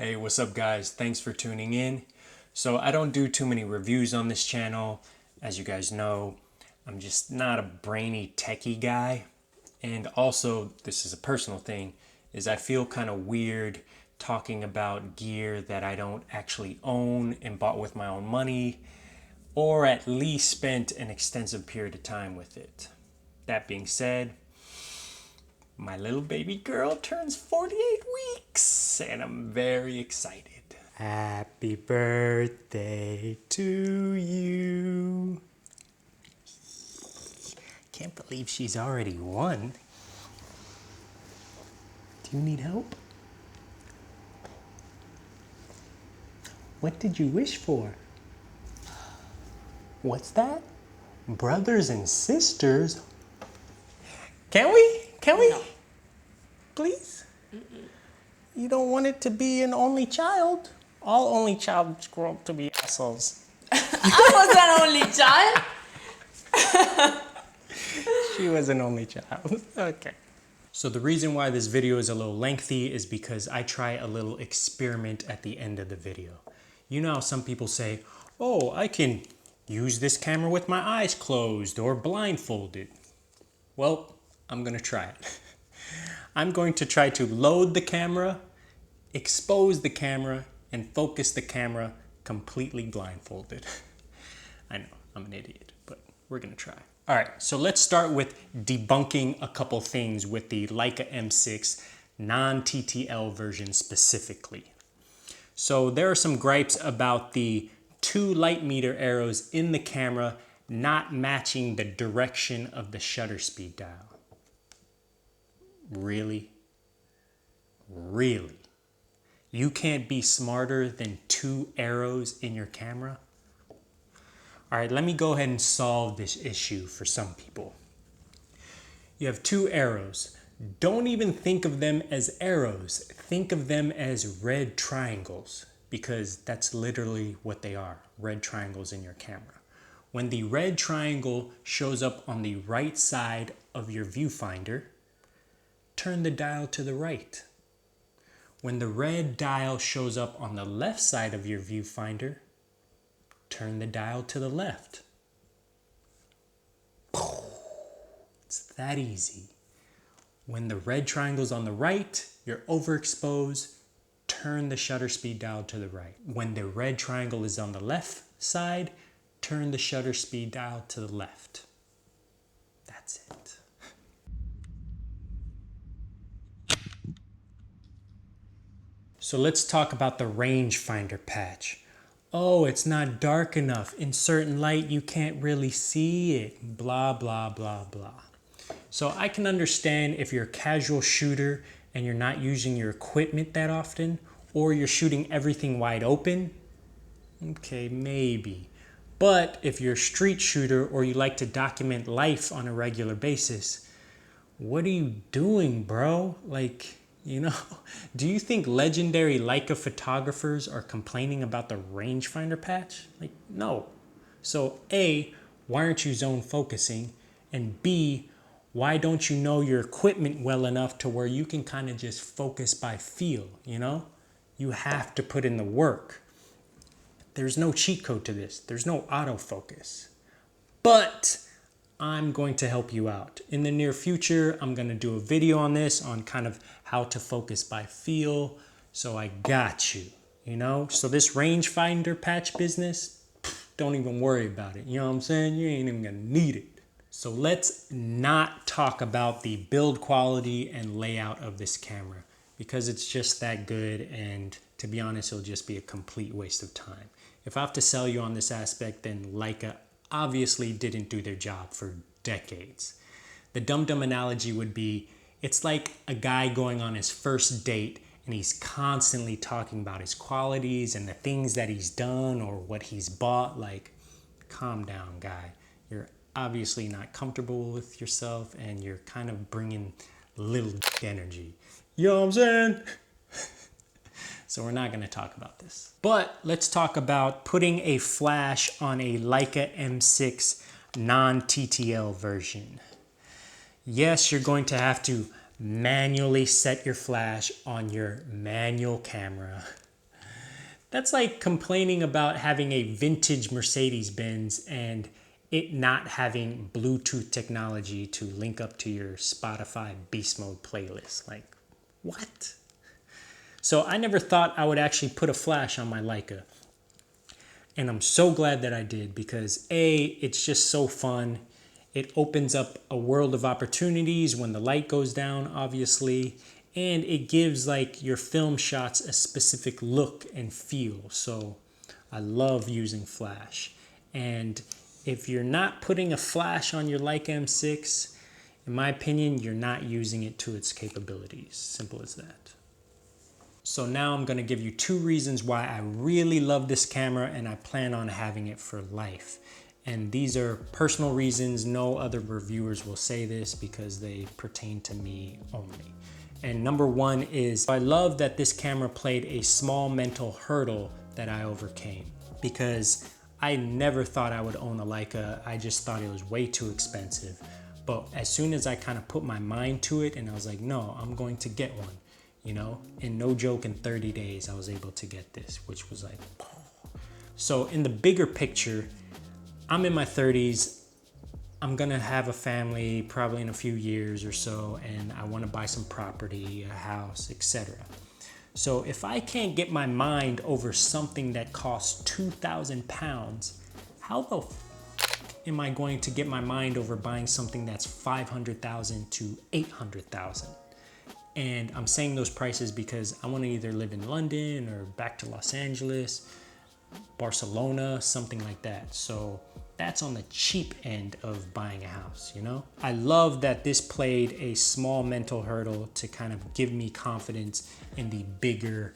Hey, what's up guys? Thanks for tuning in. So I don't do too many reviews on this channel. As you guys know, I'm just not a brainy techie guy. And also, this is a personal thing, is I feel kind of weird talking about gear that I don't actually own and bought with my own money, or at least spent an extensive period of time with it. That being said, my little baby girl turns 48 weeks and I'm very excited. Happy birthday to you. Can't believe she's already 1. Do you need help? What did you wish for? What's that? Brothers and sisters? Can we? No. Please? You don't want it to be an only child? All only childs grow up to be assholes. I was an only child. She was an only child. Okay. So the reason why this video is a little lengthy is because I try a little experiment at the end of the video. You know how some people say, oh, I can use this camera with my eyes closed or blindfolded. Well, I'm gonna try it. I'm going to try to load the camera, expose the camera, and focus the camera completely blindfolded. I know, I'm an idiot, but we're gonna try. All right, so let's start with debunking a couple things with the Leica M6 non-ttl version specifically. So there are some gripes about the 2 light meter arrows in the camera not matching the direction of the shutter speed dial. Really? Really? You can't be smarter than 2 arrows in your camera? All right, let me go ahead and solve this issue for some people. You have 2 arrows. Don't even think of them as arrows. Think of them as red triangles, because that's literally what they are, red triangles in your camera. When the red triangle shows up on the right side of your viewfinder, turn the dial to the right. When the red dial shows up on the left side of your viewfinder, turn the dial to the left. It's that easy. When the red triangle's on the right, you're overexposed, turn the shutter speed dial to the right. When the red triangle is on the left side, turn the shutter speed dial to the left. That's it. So let's talk about the rangefinder patch. Oh, it's not dark enough. In certain light, you can't really see it. Blah, blah, blah, blah. So I can understand if you're a casual shooter and you're not using your equipment that often, or you're shooting everything wide open. Okay, maybe. But if you're a street shooter or you like to document life on a regular basis, what are you doing, bro? Like, you know, do you think legendary Leica photographers are complaining about the rangefinder patch? Like, no. So A, why aren't you zone focusing? And B, why don't you know your equipment well enough to where you can kind of just focus by feel, you know? You have to put in the work. There's no cheat code to this. There's no autofocus. But I'm going to help you out. In the near future, I'm going to do a video on this, on kind of how to focus by feel. So I got you, you know? So this rangefinder patch business, don't even worry about it. You know what I'm saying? You ain't even going to need it. So let's not talk about the build quality and layout of this camera, because it's just that good, and to be honest, it'll just be a complete waste of time. If I have to sell you on this aspect, then Leica obviously didn't do their job for decades. The dum-dum analogy would be, it's like a guy going on his first date and he's constantly talking about his qualities and the things that he's done or what he's bought. Like, calm down, guy. You're obviously not comfortable with yourself and you're kind of bringing little energy. You know what I'm saying? So we're not going to talk about this. But let's talk about putting a flash on a Leica M6 non-ttl version. Yes, you're going to have to manually set your flash on your manual camera. That's like complaining about having a vintage Mercedes-Benz and it not having Bluetooth technology to link up to your Spotify Beast Mode playlist. Like, what? So I never thought I would actually put a flash on my Leica. And I'm so glad that I did because A, it's just so fun. It opens up a world of opportunities when the light goes down, obviously. And it gives like your film shots a specific look and feel. So I love using flash. And if you're not putting a flash on your Leica M6, in my opinion, you're not using it to its capabilities. Simple as that. So now I'm gonna give you 2 reasons why I really love this camera and I plan on having it for life. And these are personal reasons. No other reviewers will say this because they pertain to me only. And number 1 is I love that this camera played a small mental hurdle that I overcame because I never thought I would own a Leica. I just thought it was way too expensive. But as soon as I kind of put my mind to it and I was like, no, I'm going to get one, you know? And no joke, in 30 days, I was able to get this, which was like, so in the bigger picture, I'm in my 30s. I'm gonna have a family probably in a few years or so, and I wanna buy some property, a house, etc. So if I can't get my mind over something that costs 2,000 pounds, how the am I going to get my mind over buying something that's 500,000 to 800,000? And I'm saying those prices because I want to either live in London or back to Los Angeles, Barcelona, something like that. So that's on the cheap end of buying a house, you know? I love that this played a small mental hurdle to kind of give me confidence in the bigger,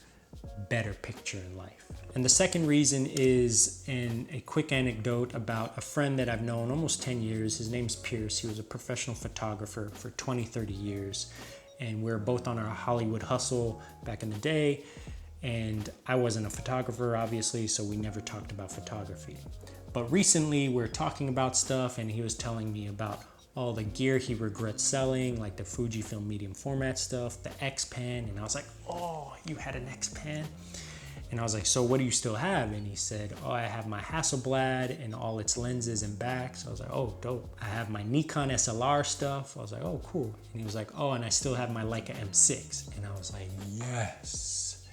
better picture in life. And the second reason is in a quick anecdote about a friend that I've known almost 10 years. His name's Pierce. He was a professional photographer for 20, 30 years. And we're both on our Hollywood hustle back in the day. And I wasn't a photographer, obviously, so we never talked about photography. But recently we're talking about stuff and he was telling me about all the gear he regrets selling, like the Fujifilm medium format stuff, the X-Pan. And I was like, oh, you had an X-Pan? And I was like, so what do you still have? And he said, oh, I have my Hasselblad and all its lenses and backs. I was like, oh, dope. I have my Nikon SLR stuff. I was like, oh, cool. And he was like, oh, and I still have my Leica M6. And I was like, yes.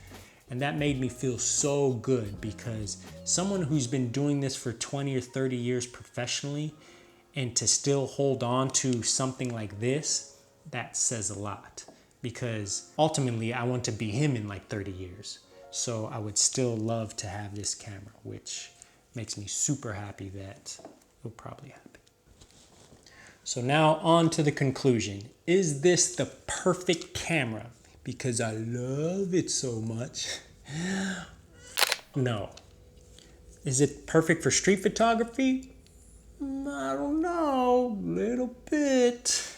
And that made me feel so good because someone who's been doing this for 20 or 30 years professionally and to still hold on to something like this, that says a lot. Because ultimately, I want to be him in like 30 years. So I would still love to have this camera, which makes me super happy that it'll probably happen. So now on to the conclusion. Is this the perfect camera? Because I love it so much. No. Is it perfect for street photography? I don't know, a little bit.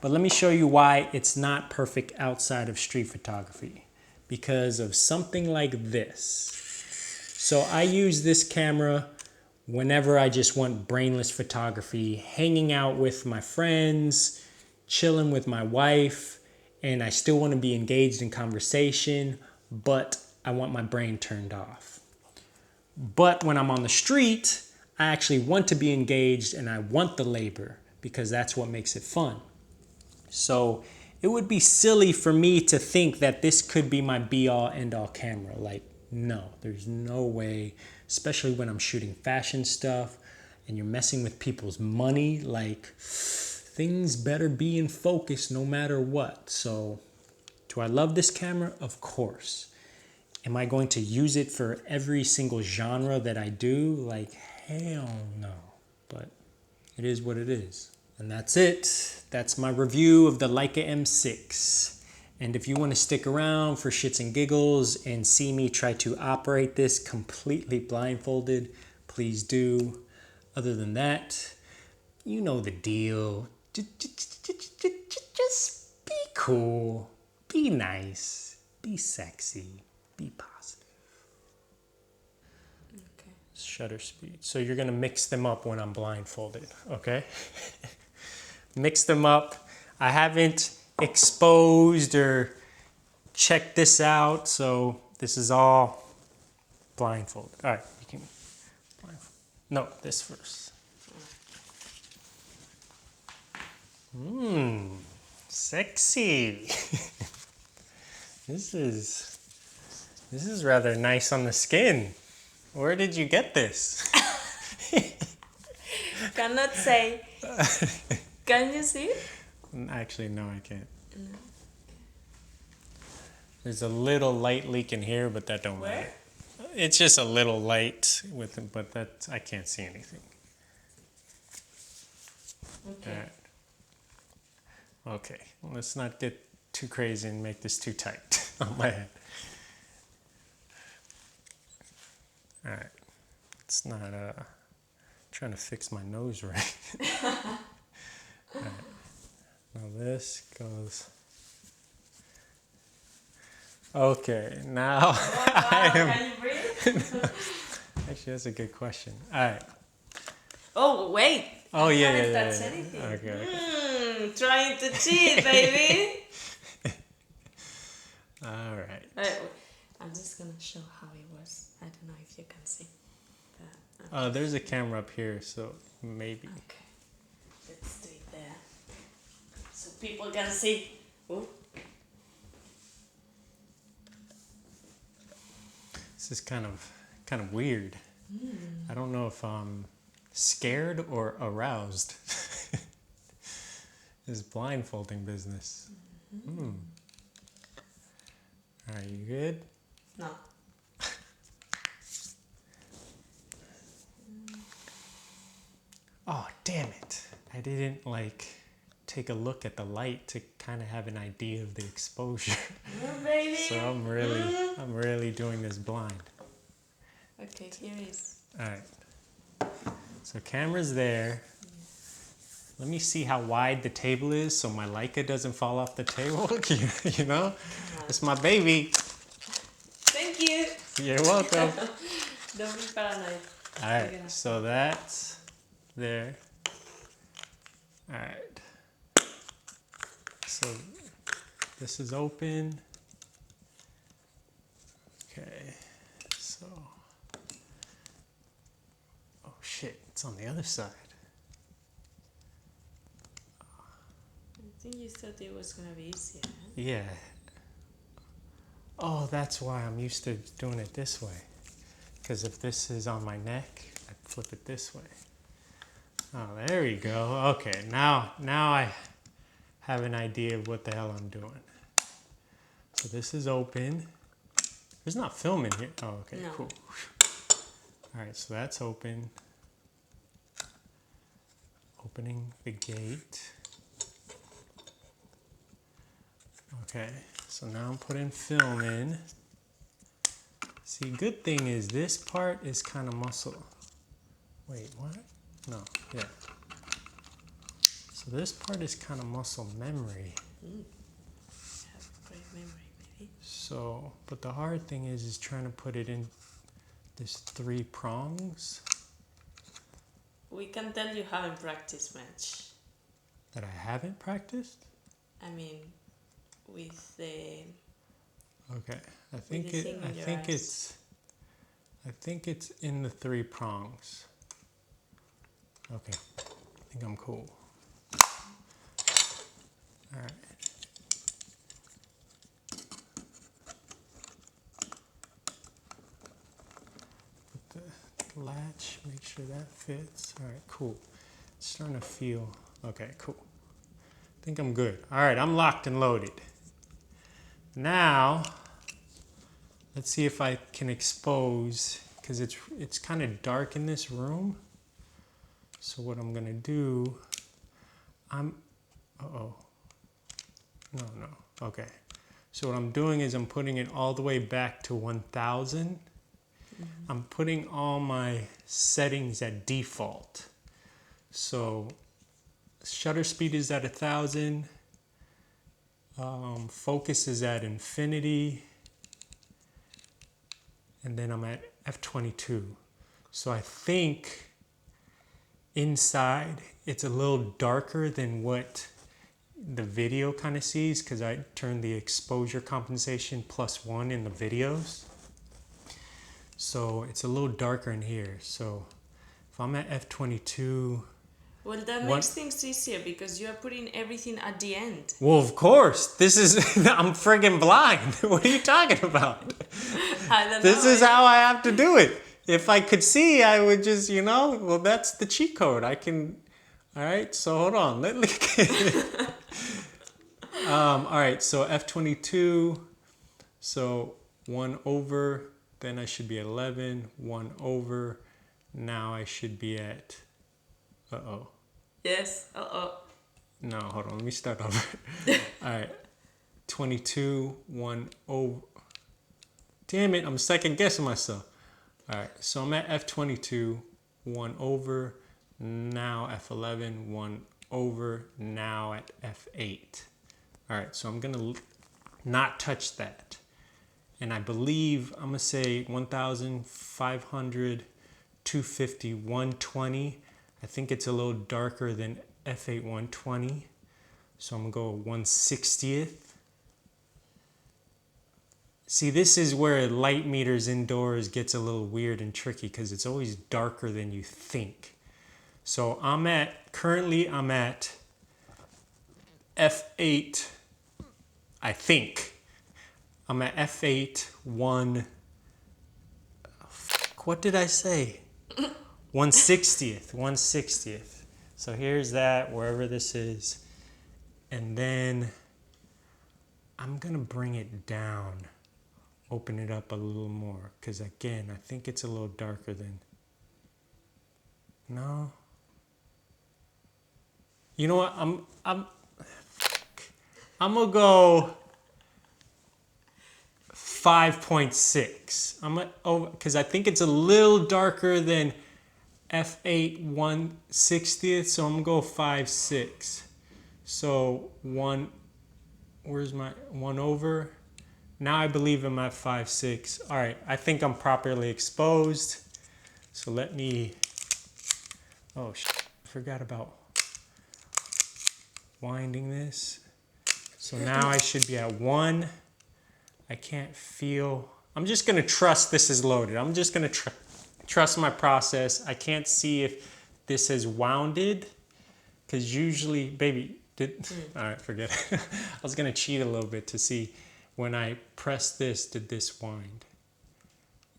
But let me show you why it's not perfect outside of street photography. Because of something like this. So I use this camera whenever I just want brainless photography, hanging out with my friends, chilling with my wife, and I still want to be engaged in conversation, but I want my brain turned off. But when I'm on the street, I actually want to be engaged and I want the labor because that's what makes it fun. So it would be silly for me to think that this could be my be-all, end-all camera. Like, no, there's no way, especially when I'm shooting fashion stuff and you're messing with people's money. Like, things better be in focus no matter what. So, do I love this camera? Of course. Am I going to use it for every single genre that I do? Like, hell no. But it is what it is. And that's it. That's my review of the Leica M6. And if you want to stick around for shits and giggles and see me try to operate this completely blindfolded, please do. Other than that, you know the deal. Just be cool, be nice, be sexy, be positive. Okay. Shutter speed. So you're gonna mix them up when I'm blindfolded, okay? Mix them up. I haven't exposed or checked this out, so this is all blindfold. All right, you can blindfold. No, this first. Sexy. This is rather nice on the skin. Where did you get this? Cannot say. Can you see? Actually, no, I can't. No. There's a little light leak in here, but that don't matter. It's just a little light with it, but that I can't see anything. Okay. All right. Okay, let's not get too crazy and make this too tight on my head. All right, it's not trying to fix my nose right. All right, now this goes. Okay, now I am. Can you breathe? Actually, that's a good question. All right. Oh wait. Oh yeah, I yeah, haven't yeah. touched anything. Okay. Trying to cheat, baby. All right. Wait, I'm just gonna show how it was. I don't know if you can see. There's a camera up here, so maybe. Okay. Let's do it there, so people can see. Ooh. This is kind of weird. I don't know if I'm scared or aroused. This blindfolding business. Are you good? No. Oh, damn it. I didn't take a look at the light to kind of have an idea of the exposure. Baby. So I'm really doing this blind. Okay, here is. All right. So camera's there. Let me see how wide the table is so my Leica doesn't fall off the table. You know? It's my baby. Thank you. You're welcome. Don't be paranoid. All right, so that's there. All right. So this is open. Okay, so. Oh shit, it's on the other side. I think you said it was gonna be easier. Huh? Yeah. Oh, that's why I'm used to doing it this way. Because if this is on my neck, I flip it this way. Oh, there we go. Okay, now I have an idea of what the hell I'm doing. So this is open. There's not film in here. Oh, okay, No. cool. All right, so that's open. Opening the gate. Okay, so now I'm putting film in. See, good thing is this part is kind of muscle. Wait, what? No, yeah. So this part is kind of muscle memory. Have great memory, baby. So, but the hard thing is trying to put it in this 3 prongs. We can tell you haven't practiced much. That I haven't practiced? I mean, with the. Okay, I think the thing in your eyes. I think it's in the 3 prongs. Okay, I think I'm cool. All right. Put the latch, make sure that fits. All right, cool. It's starting to feel, okay, cool. I think I'm good. All right, I'm locked and loaded. Now, let's see if I can expose, because it's kind of dark in this room. So what I'm gonna do, no, okay. So what I'm doing is I'm putting it all the way back to 1000. I'm putting all my settings at default. So shutter speed is at 1000. Focus is at infinity. And then I'm at F22. So I think inside it's a little darker than what the video kind of sees, because I turned the exposure compensation +1 in the videos. So it's a little darker in here. So if I'm at f22. Well, that makes things easier because you are putting everything at the end. Well, of course. This is, I'm friggin' blind. What are you talking about? I don't know. This is how I have to do it. If I could see, I would just, well, that's the cheat code. I can, all right, so hold on. All right, so F22, so 1 over, then I should be at 11, 1 over. Now I should be at, uh-oh. Yes, uh-oh. No, hold on, let me start over. All right, 22, 1 over. Damn it, I'm second guessing myself. All right, so I'm at F22, 1 over, now F11, 1 over, now at F8. All right, so I'm gonna not touch that. And I believe I'm gonna say 1,500, 250, 120. I think it's a little darker than F8 120. So I'm gonna go 1/60th. See, this is where light meters indoors gets a little weird and tricky because it's always darker than you think. So currently I'm at F8, I think. I'm at F8 what did I say? 1/60th, 1/60th. So here's that, wherever this is. And then I'm gonna bring it down, open it up a little more, because again, I think it's a little darker than, no? You know what, I'm gonna go 5.6. Because I think it's a little darker than F8 1/60th, so I'm gonna go 5.6. So where's my 1 over? Now I believe I'm at 5.6. All right, I think I'm properly exposed. So let me, I forgot about winding this. So now I should be at 1. I can't feel, I'm just gonna trust this is loaded. I'm just gonna trust my process. I can't see if this is wounded, because usually, baby, all right, forget it. I was gonna cheat a little bit to see when I press this, did this wind?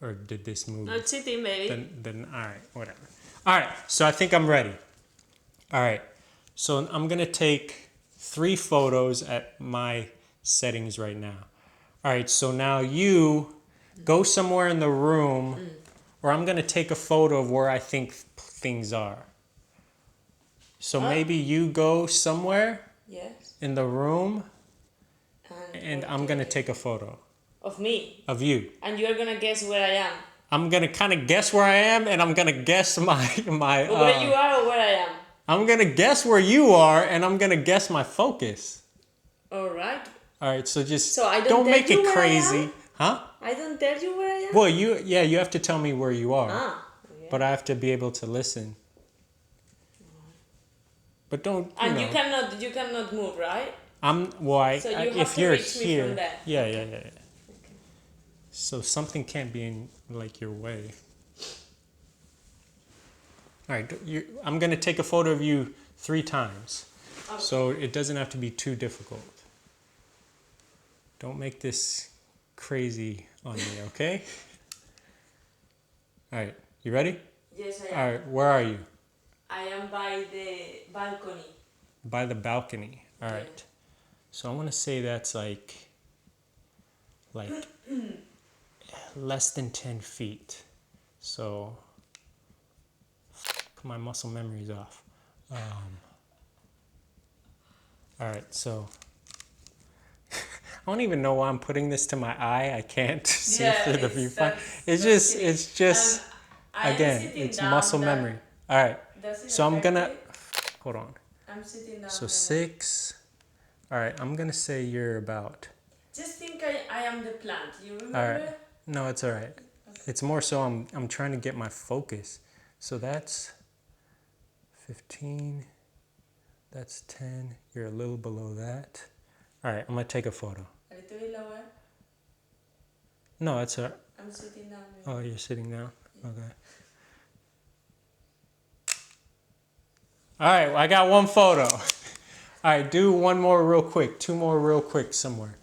Or did this move? No cheating, baby. Then all right, whatever. All right, so I think I'm ready. All right, so I'm gonna take 3 photos at my settings right now. All right, so now you go somewhere in the room, or I'm gonna take a photo of where I think things are. So maybe you go somewhere in the room, and I'm gonna take a photo. Of me? Of you. And you're gonna guess where I am? I'm gonna kind of guess where I am, and I'm gonna guess my where you are or where I am? I'm gonna guess where you are, and I'm gonna guess my focus. All right. All right, so just don't make it crazy, huh? I don't tell you where I am. Well, you have to tell me where you are, yeah. but I have to be able to listen. But don't. And you cannot move, right? So if you're reach here, me from there. yeah. Okay. So something can't be in like your way. All right, I'm gonna take a photo of you 3 times, so it doesn't have to be too difficult. Don't make this crazy on me, okay? All right, you ready? Yes, I am. All right, where are you? I am by the balcony. By the balcony. All right. So I want to say that's like less than 10 feet. So my muscle memory's off. All right, so I don't even know why I'm putting this to my eye. I can't see through the viewfinder. It's just again, it's muscle memory. All right, so I'm gonna, hold on. I'm sitting down. So 6, all right, I'm gonna say you're about. Just think I am the plant, you remember? All right, no, it's all right. Okay. It's more so I'm trying to get my focus. So that's 15, that's 10, you're a little below that. All right, I'm gonna take a photo. A little bit lower? No, it's all right. I'm sitting down. Oh, you're sitting down? Okay. All right, well, I got one photo. All right, do one more real quick. Two more real quick somewhere.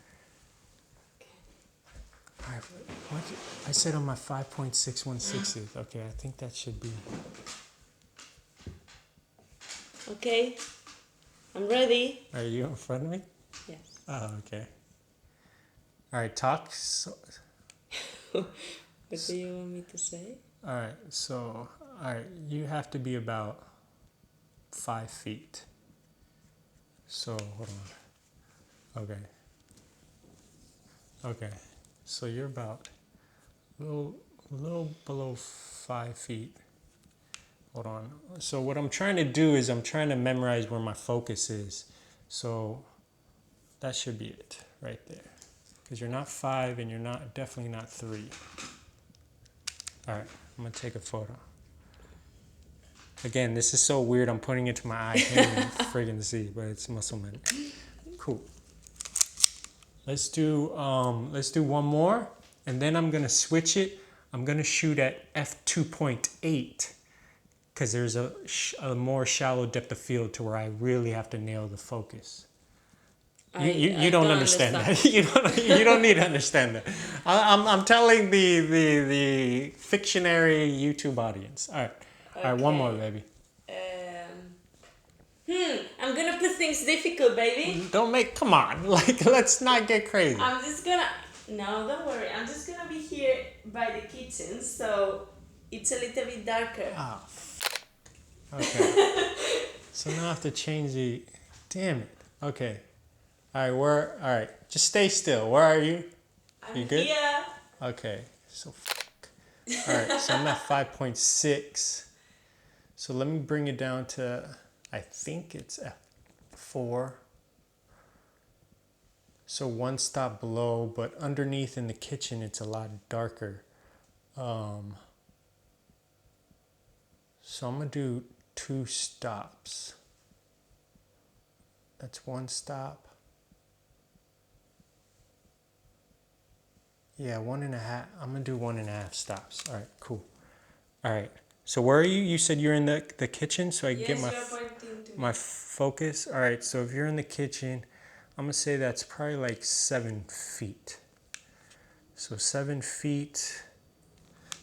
All right, I said on my 5.616. Okay, I think that should be. Okay, I'm ready. Are you in front of me? Yes. Oh, okay. All right, talk. What do you want me to say? All right, so, all right, you have to be about 5 feet. So, hold on. Okay. Okay. So you're about a little below 5 feet. Hold on. So what I'm trying to do is I'm trying to memorize where my focus is. So that should be it right there. Because you're not 5 and you're not definitely not 3. All right, I'm gonna take a photo. Again, this is so weird. I'm putting it to my eye. I can't even friggin' see, but it's muscle memory. Cool. Let's do one more, and then I'm gonna switch it. I'm gonna shoot at F2.8 because there's a more shallow depth of field to where I really have to nail the focus. You don't understand that. you don't need to understand that. I'm telling the fictionary YouTube audience. All right, all right, one more, baby. I'm gonna put things difficult, baby. Don't make, come on, like, let's not get crazy. I'm just gonna, no, don't worry. I'm just gonna be here by the kitchen, so it's a little bit darker. Oh, okay. So now I have to change the, damn it. Okay. All right, just stay still. Where are you? I'm You good? here. Okay, so all right, so I'm at 5.6. So let me bring it down to, I think it's F4. So one stop below, but underneath in the kitchen, it's a lot darker. So I'm gonna do 2 stops. That's 1 stop. Yeah, 1.5. I'm gonna do 1.5 stops. All right, cool. All right. So where are you? You said you're in the kitchen, so I can get my focus. All right. So if you're in the kitchen, I'm gonna say that's probably like 7 feet. So 7 feet.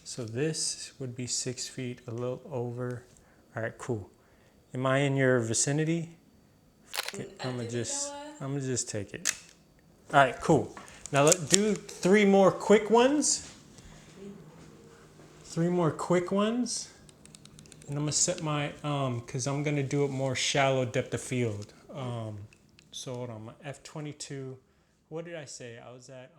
So this would be 6 feet, a little over. All right, cool. Am I in your vicinity? I'm gonna just take it. All right, cool. Now let's do 3 more quick ones. 3 more quick ones. And I'm gonna set my, cause I'm gonna do it more shallow depth of field. So hold on, my F22, what did I say? I was at,